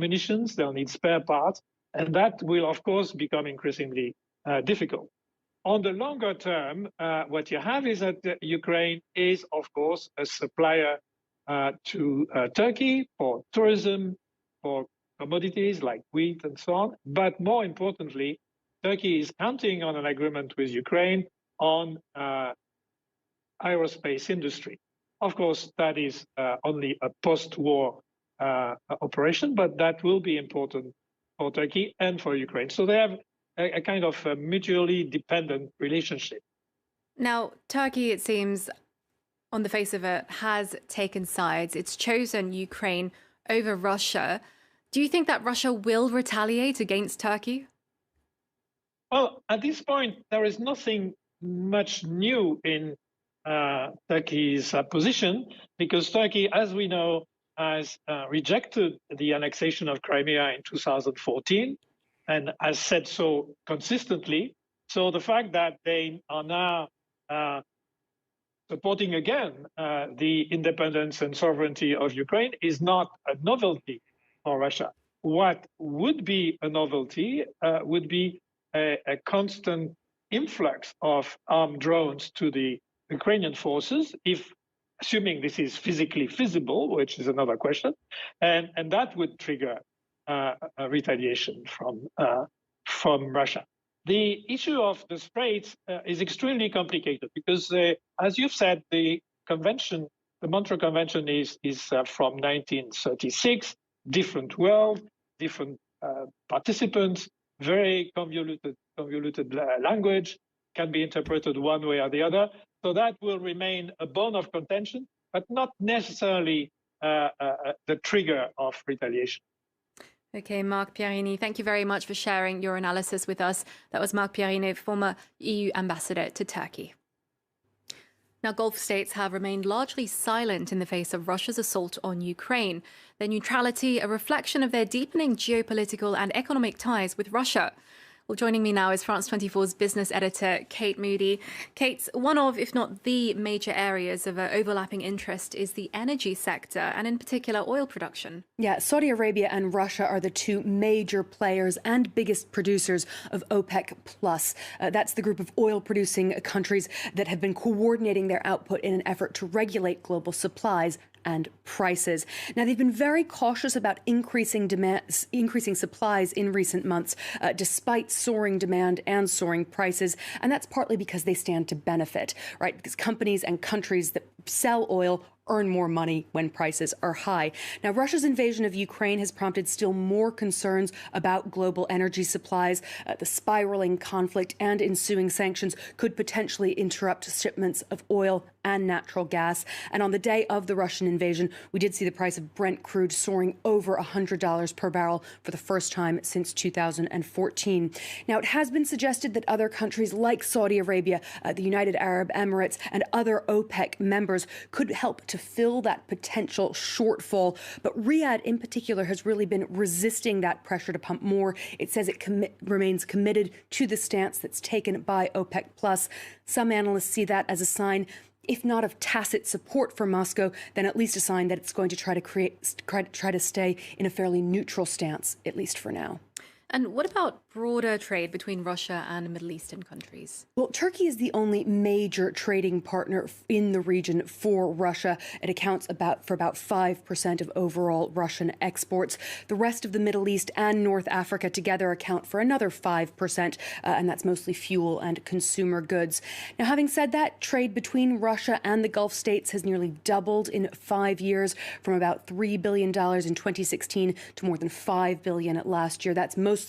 munitions, they'll need spare parts, and that will, of course, become increasingly difficult. On the longer term, what you have is that Ukraine is, of course, a supplier to Turkey for tourism, for commodities like wheat and so on. But more importantly, Turkey is counting on an agreement with Ukraine on aerospace industry. Of course, that is only a post-war operation, but that will be important for Turkey and for Ukraine. So they have a kind of a mutually dependent relationship. Now, Turkey, it seems, on the face of it, has taken sides. It's chosen Ukraine over Russia. Do you think that Russia will retaliate against Turkey? Well, at this point, there is nothing much new in Turkey's position, because Turkey, as we know, has rejected the annexation of Crimea in 2014 and has said so consistently. So the fact that they are now supporting again the independence and sovereignty of Ukraine is not a novelty for Russia. What would be a novelty would be a constant influx of armed drones to the Ukrainian forces, if assuming this is physically feasible, which is another question, and that would trigger a retaliation from Russia. The issue of the Straits is extremely complicated because, as you've said, the convention, the Montreux Convention, is from 1936. Different world, different participants, very convoluted language, can be interpreted one way or the other. So that will remain a bone of contention, but not necessarily the trigger of retaliation. Okay, Marc Pierini, thank you very much for sharing your analysis with us. That was Marc Pierini, former EU ambassador to Turkey. Now, Gulf states have remained largely silent in the face of Russia's assault on Ukraine. Their neutrality, a reflection of their deepening geopolitical and economic ties with Russia. Well, joining me now is France 24's business editor, Kate Moody. Kate, one of, if not the major areas of overlapping interest is the energy sector, and in particular oil production. Yeah, Saudi Arabia and Russia are the two major players and biggest producers of OPEC+. That's the group of oil-producing countries that have been coordinating their output in an effort to regulate global supplies and prices. Now, they've been very cautious about increasing supplies in recent months, despite soaring demand and soaring prices. And that's partly because they stand to benefit, right? Because companies and countries that sell oil earn more money when prices are high. Now, Russia's invasion of Ukraine has prompted still more concerns about global energy supplies. The spiraling conflict and ensuing sanctions could potentially interrupt shipments of oil and natural gas. And on the day of the Russian invasion, we did see the price of Brent crude soaring over $100 per barrel for the first time since 2014. Now, it has been suggested that other countries like Saudi Arabia, the United Arab Emirates, and other OPEC members could help to fill that potential shortfall. But Riyadh in particular has really been resisting that pressure to pump more. It says it remains committed to the stance that's taken by OPEC+. Some analysts see that as a sign, if not of tacit support for Moscow, then at least a sign that it's going to try to stay in a fairly neutral stance, at least for now. And what about broader trade between Russia and Middle Eastern countries? Well, Turkey is the only major trading partner in the region for Russia. It accounts for about 5% of overall Russian exports. The rest of the Middle East and North Africa together account for another 5%, and that's mostly fuel and consumer goods. Now, having said that, trade between Russia and the Gulf states has nearly doubled in 5 years, from about $3 billion in 2016 to more than $5 billion last year. That's mostly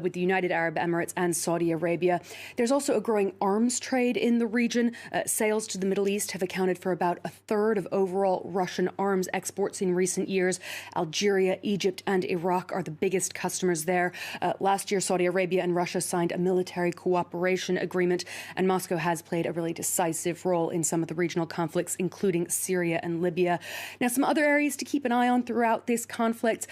with the United Arab Emirates and Saudi Arabia. There's also a growing arms trade in the region. Sales to the Middle East have accounted for about a third of overall Russian arms exports in recent years. Algeria, Egypt, and Iraq are the biggest customers there. Last year, Saudi Arabia and Russia signed a military cooperation agreement, and Moscow has played a really decisive role in some of the regional conflicts, including Syria and Libya. Now, some other areas to keep an eye on throughout this conflict.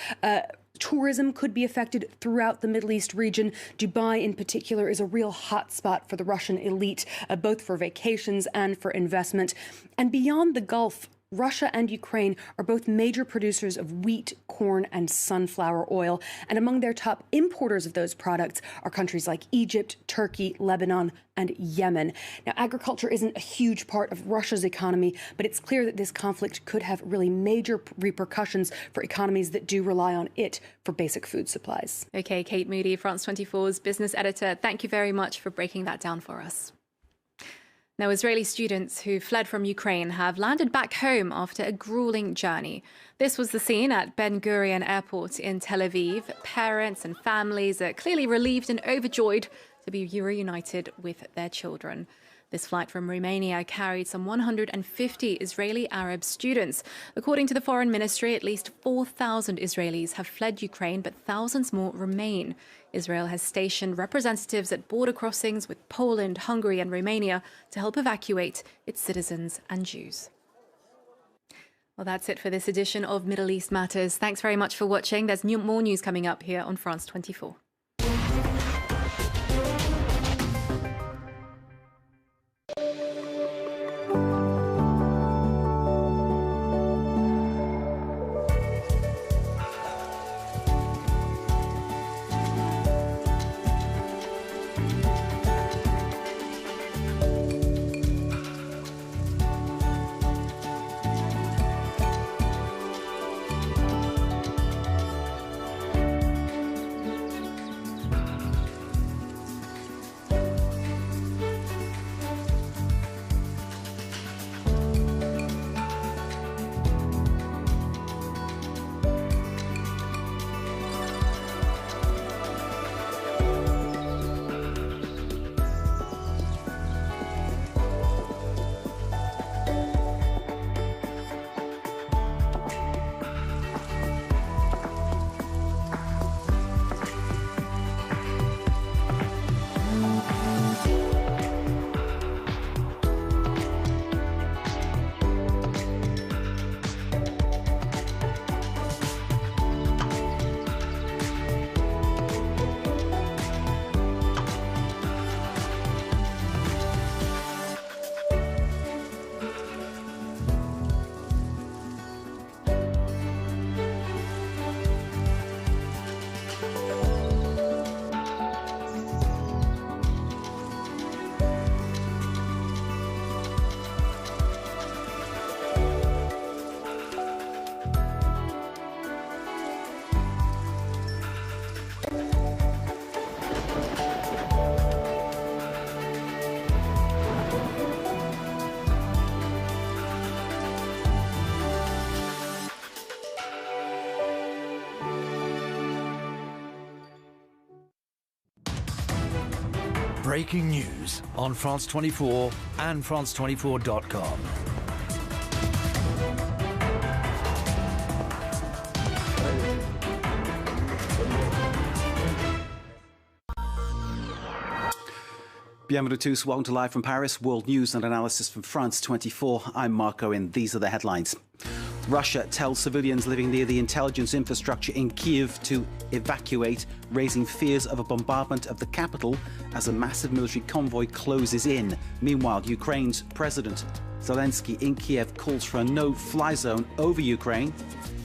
Tourism could be affected throughout the Middle East region. Dubai, in particular, is a real hotspot for the Russian elite, both for vacations and for investment. And beyond the Gulf, Russia and Ukraine are both major producers of wheat, corn, and sunflower oil. And among their top importers of those products are countries like Egypt, Turkey, Lebanon, and Yemen. Now, agriculture isn't a huge part of Russia's economy, but it's clear that this conflict could have really major repercussions for economies that do rely on it for basic food supplies. OK, Kate Moody, France 24's business editor, thank you very much for breaking that down for us. Now, Israeli students who fled from Ukraine have landed back home after a grueling journey. This was the scene at Ben Gurion Airport in Tel Aviv. Parents and families are clearly relieved and overjoyed to be reunited with their children. This flight from Romania carried some 150 Israeli Arab students. According to the Foreign Ministry, at least 4,000 Israelis have fled Ukraine, but thousands more remain. Israel has stationed representatives at border crossings with Poland, Hungary and Romania to help evacuate its citizens and Jews. Well, that's it for this edition of Middle East Matters. Thanks very much for watching. There's more news coming up here on France 24. Breaking news on France 24 and France24.com. Bienvenue tous, welcome to Live from Paris, world news and analysis from France 24. I'm Mark Owen. These are the headlines. Russia tells civilians living near the intelligence infrastructure in Kyiv to evacuate, raising fears of a bombardment of the capital as a massive military convoy closes in. Meanwhile, Ukraine's President Zelensky in Kiev calls for a no-fly zone over Ukraine.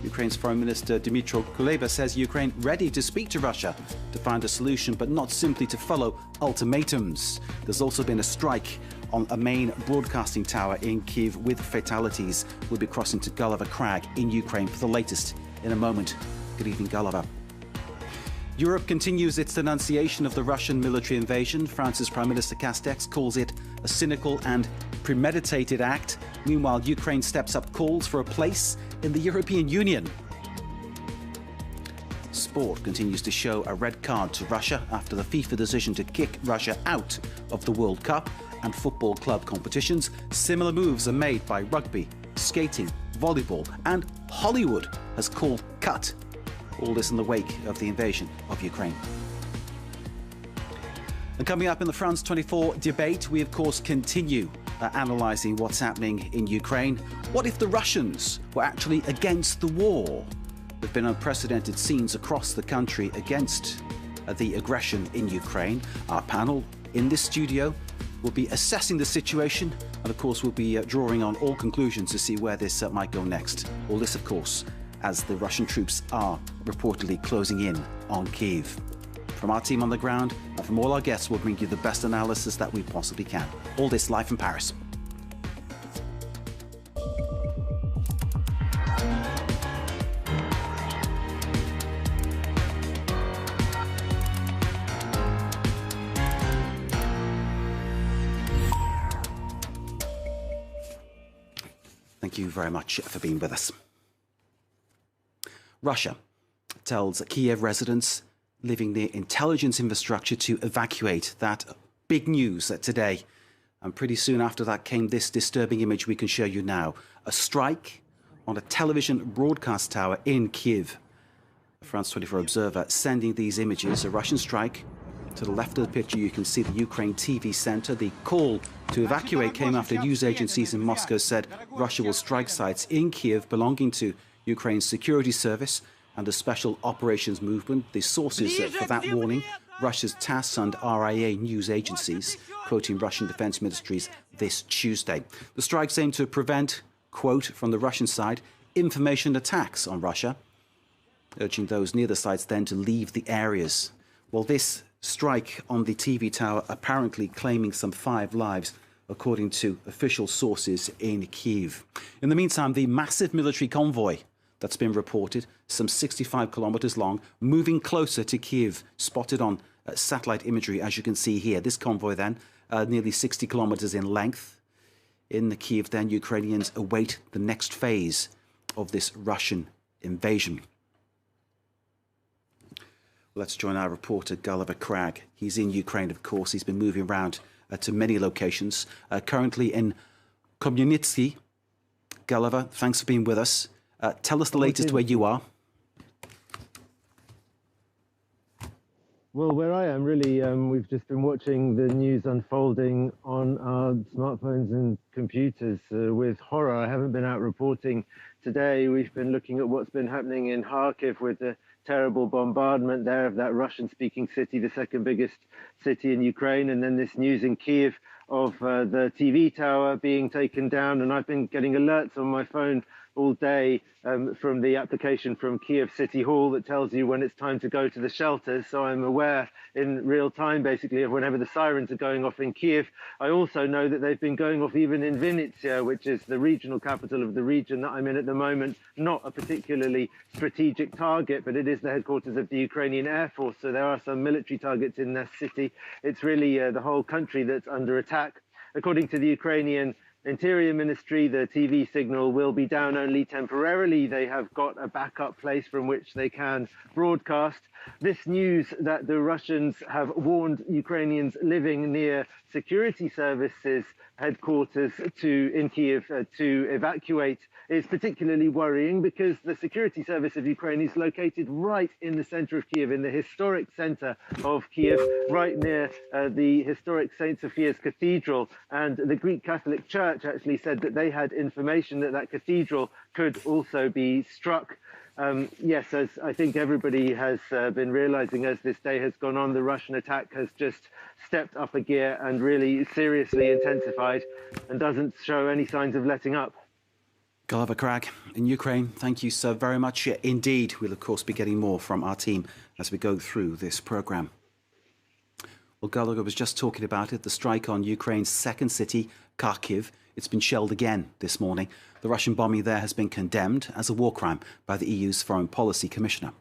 Ukraine's Foreign Minister Dmytro Kuleba says Ukraine ready to speak to Russia to find a solution, but not simply to follow ultimatums. There's also been a strike on a main broadcasting tower in Kyiv with fatalities. We'll be crossing to Gulliver Crag in Ukraine for the latest in a moment. Good evening, Gulliver. Europe continues its denunciation of the Russian military invasion. France's Prime Minister Castex calls it a cynical and premeditated act. Meanwhile, Ukraine steps up calls for a place in the European Union. Sport continues to show a red card to Russia after the FIFA decision to kick Russia out of the World Cup and football club competitions. Similar moves are made by rugby, skating, volleyball, and Hollywood has called cut. All this in the wake of the invasion of Ukraine. And coming up in the France 24 debate, we of course continue analysing what's happening in Ukraine. What if the Russians were actually against the war? There have been unprecedented scenes across the country against the aggression in Ukraine. Our panel in this studio We'll be assessing the situation, and of course we'll be drawing on all conclusions to see where this might go next. All this, of course, as the Russian troops are reportedly closing in on Kyiv. From our team on the ground and from all our guests, we'll bring you the best analysis that we possibly can. All this live from Paris. Thank you very much for being with us. Russia tells Kiev residents living near intelligence infrastructure to evacuate. That big news today. And pretty soon after that came this disturbing image we can show you now. A strike on a television broadcast tower in Kyiv. A France 24 observer sending these images. A Russian strike. To the left of the picture, you can see the Ukraine TV center. The call to evacuate came after news agencies in Moscow said Russia will strike sites in Kyiv belonging to Ukraine's security service and the Special Operations Movement. The sources for that warning, Russia's TASS and RIA news agencies, quoting Russian defense ministries this Tuesday. The strikes aim to prevent, quote, from the Russian side, information attacks on Russia, urging those near the sites then to leave the areas. Well, this strike on the TV tower apparently claiming some 5 lives, according to official sources in Kyiv. In the meantime, the massive military convoy that's been reported, some 65 kilometers long, moving closer to Kyiv, spotted on satellite imagery, as you can see here. This convoy then, nearly 60 kilometers in length. In the Kyiv then, Ukrainians await the next phase of this Russian invasion. Let's join our reporter, Gulliver Cragg. He's in Ukraine, of course. He's been moving around to many locations. Currently in Komyunitsky. Gulliver, thanks for being with us. Tell us the latest where you are. Well, where I am, really, we've just been watching the news unfolding on our smartphones and computers with horror. I haven't been out reporting today. We've been looking at what's been happening in Kharkiv with the terrible bombardment there of that Russian-speaking city, the second biggest city in Ukraine, and then this news in Kyiv of the TV tower being taken down. And I've been getting alerts on my phone all day from the application from Kyiv City Hall that tells you when it's time to go to the shelters. So I'm aware in real time, basically, of whenever the sirens are going off in Kyiv. I also know that they've been going off even in Vinnytsia, which is the regional capital of the region that I'm in at the moment. Not a particularly strategic target, but it is the headquarters of the Ukrainian Air Force. So there are some military targets in this city. It's really the whole country that's under attack. According to the Ukrainian Interior Ministry, the TV signal will be down only temporarily. They have got a backup place from which they can broadcast. This news that the Russians have warned Ukrainians living near security services headquarters in Kyiv to evacuate is particularly worrying because the security service of Ukraine is located right in the center of Kyiv, in the historic center of Kyiv, right near the historic St. Sophia's Cathedral. And the Greek Catholic Church actually said that they had information that that cathedral could also be struck. Yes, as I think everybody has been realizing as this day has gone on, the Russian attack has just stepped up a gear and really seriously intensified and doesn't show any signs of letting up. Gulliver Cragg in Ukraine, thank you so very much indeed. We'll, of course, be getting more from our team as we go through this programme. Well, Gulliver was just talking about it, the strike on Ukraine's second city, Kharkiv. It's been shelled again this morning. The Russian bombing there has been condemned as a war crime by the EU's Foreign Policy Commissioner.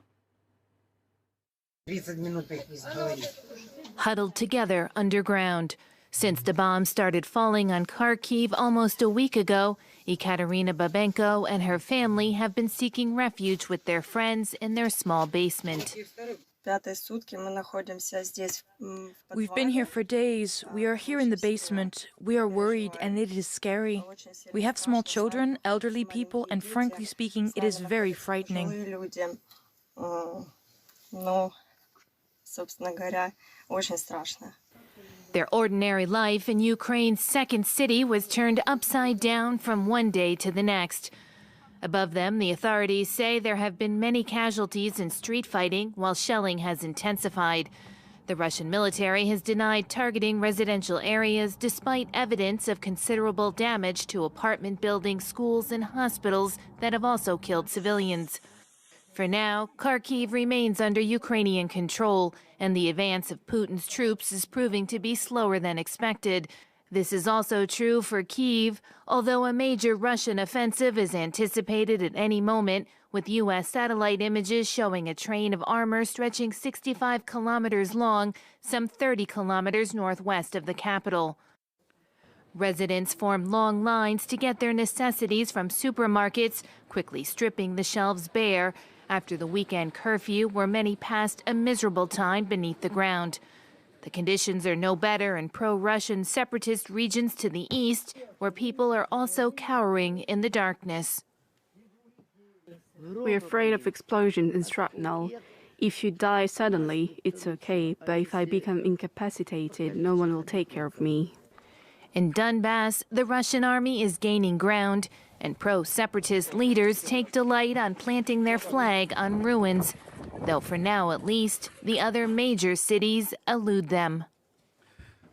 Huddled together underground. Since the bombs started falling on Kharkiv almost a week ago, Ekaterina Babenko and her family have been seeking refuge with their friends in their small basement. We've been here for days. We are here in the basement. We are worried and it is scary. We have small children, elderly people, and frankly speaking, it is very frightening. Their ordinary life in Ukraine's second city was turned upside down from one day to the next. Above them, the authorities say there have been many casualties in street fighting while shelling has intensified. The Russian military has denied targeting residential areas despite evidence of considerable damage to apartment buildings, schools, and hospitals that have also killed civilians. For now, Kharkiv remains under Ukrainian control, and the advance of Putin's troops is proving to be slower than expected. This is also true for Kyiv, although a major Russian offensive is anticipated at any moment, with U.S. satellite images showing a train of armor stretching 65 kilometers long, some 30 kilometers northwest of the capital. Residents formed long lines to get their necessities from supermarkets, quickly stripping the shelves bare after the weekend curfew, where many passed a miserable time beneath the ground. The conditions are no better in pro-Russian separatist regions to the east, where people are also cowering in the darkness. We're afraid of explosion and shrapnel. If you die suddenly, it's okay, but if I become incapacitated, no one will take care of me. In Donbass, the Russian army is gaining ground, and pro-separatist leaders take delight on planting their flag on ruins, though for now at least, the other major cities elude them.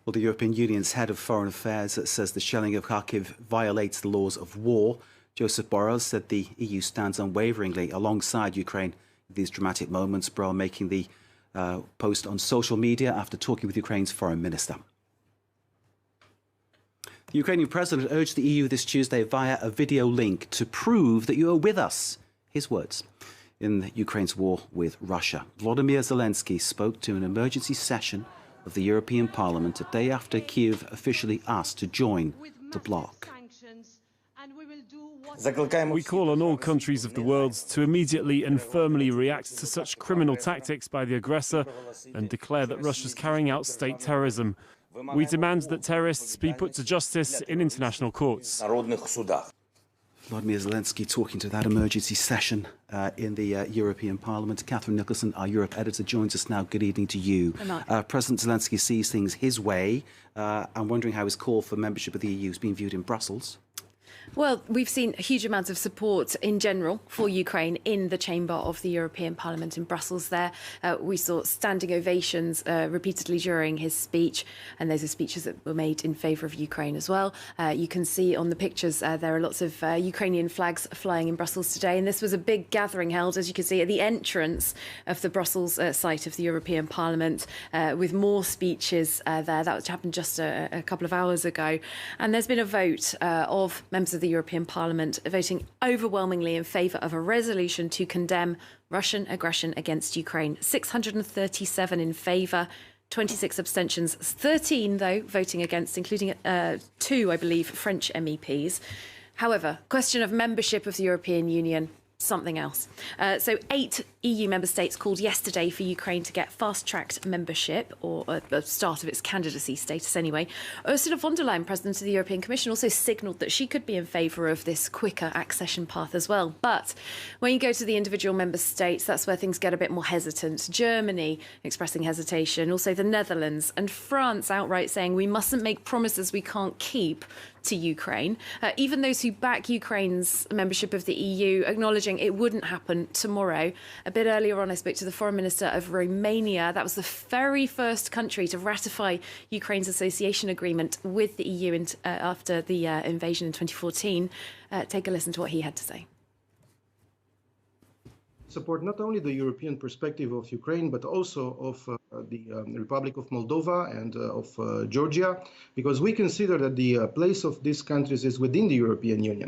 Well, the European Union's head of foreign affairs says the shelling of Kharkiv violates the laws of war. Joseph Borrell said the EU stands unwaveringly alongside Ukraine in these dramatic moments. Borrell making the post on social media after talking with Ukraine's foreign minister. The Ukrainian president urged the EU this Tuesday via a video link to prove that you are with us. His words. In Ukraine's war with Russia, Volodymyr Zelensky spoke to an emergency session of the European Parliament a day after Kyiv officially asked to join the bloc. We call on all countries of the world to immediately and firmly react to such criminal tactics by the aggressor and declare that Russia's carrying out state terrorism. We demand that terrorists be put to justice in international courts. Volodymyr Zelensky talking to that emergency session in the European Parliament. Catherine Nicholson, our Europe editor, joins us now. Good evening to you. President Zelensky sees things his way. I'm wondering how his call for membership of the EU has been viewed in Brussels. Well, we've seen huge amounts of support in general for Ukraine in the chamber of the European Parliament in Brussels there. We saw standing ovations repeatedly during his speech, and those are speeches that were made in favour of Ukraine as well. You can see on the pictures there are lots of Ukrainian flags flying in Brussels today, and this was a big gathering held, as you can see, at the entrance of the Brussels site of the European Parliament with more speeches there. That happened just a couple of hours ago. And there's been a vote of members of the European Parliament voting overwhelmingly in favour of a resolution to condemn Russian aggression against Ukraine. 637 in favour, 26 abstentions, 13, though, voting against, including 2, I believe, French MEPs. However, question of membership of the European Union, something else. So 8 EU member states called yesterday for Ukraine to get fast-tracked membership, or a start of its candidacy status anyway. Ursula von der Leyen, President of the European Commission, also signalled that she could be in favour of this quicker accession path as well. But when you go to the individual member states, that's where things get a bit more hesitant. Germany expressing hesitation, also the Netherlands and France outright saying we mustn't make promises we can't keep to Ukraine. Even those who back Ukraine's membership of the EU acknowledging it wouldn't happen tomorrow. A bit earlier on, I spoke to the Foreign Minister of Romania. That was the very first country to ratify Ukraine's association agreement with the EU after the invasion in 2014. Take a listen to what he had to say. Support not only the European perspective of Ukraine, but also of the Republic of Moldova and of Georgia, because we consider that the place of these countries is within the European Union.